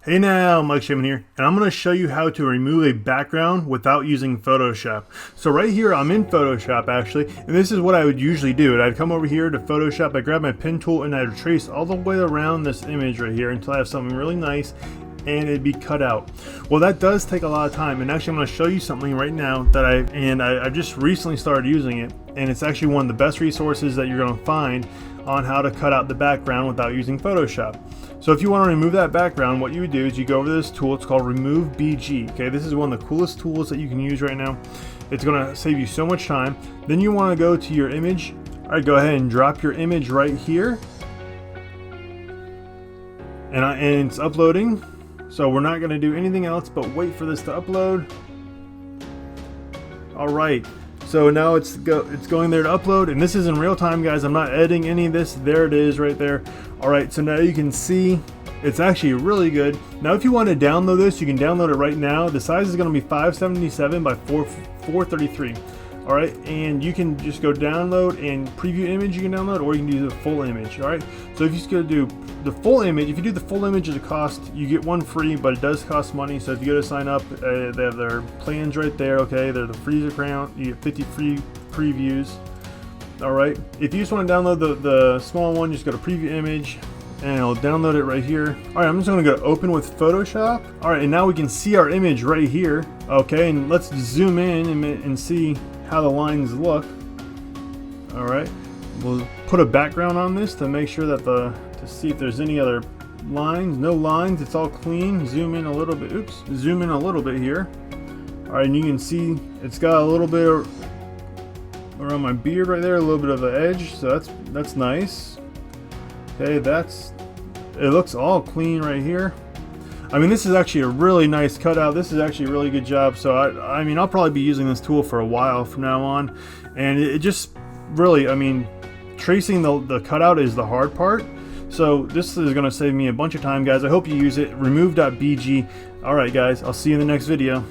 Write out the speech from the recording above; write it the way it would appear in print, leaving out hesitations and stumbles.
Hey now, Mike Shamon here, and I'm going to show you how to remove a background without using Photoshop. So right here, I'm in Photoshop actually, and this is what I would usually do. I'd come over here to Photoshop, I'd grab my pen tool, and I'd trace all the way around this image right here until I have something really nice, and it'd be cut out. Well, that does take a lot of time, and actually I'm going to show you something right now that I've just recently started using it, and it's actually one of the best resources that you're going to find on how to cut out the background without using Photoshop. So if you want to remove that background, what you would do is you go over to this tool. It's called Remove BG. Okay, this is one of the coolest tools that you can use right now. It's going to save you so much time. Then you want to go to your image. All right, go ahead and drop your image right here, and it's uploading. So we're not going to do anything else but wait for this to upload. All right. So now it's going there to upload, and this is in real time, guys. I'm not editing any of this. There it is right there. All right, so now you can see it's actually really good. Now if you want to download this, you can download it right now. The size is going to be 577 by 433. All right, and you can just go download and preview image. You can download, or you can do the full image. All right, so if you just go do the full image, if you do the full image at a cost, you get one free, but it does cost money. So if you go to sign up, they have their plans right there. Okay, they're the free account. You get 50 free previews. All right, if you just want to download the small one, just go to preview image, and I'll download it right here. All right, I'm just going to go open with Photoshop. All right, and now we can see our image right here. Okay, and let's zoom in and see how the lines look. All right, we'll put a background on this to make sure that to see if there's any other lines. No lines, it's all clean. Zoom in a little bit. Oops, zoom in a little bit here. All right, and you can see it's got a little bit around my beard right there, a little bit of an edge, so that's nice. Okay, it looks all clean right here. I mean, this is actually a really nice cutout. This is actually a really good job. So I mean, I'll probably be using this tool for a while from now on, and it just really, I mean, tracing the cutout is the hard part. So this is going to save me a bunch of time, guys. I hope you use it. Remove.bg. All right, guys, I'll see you in the next video.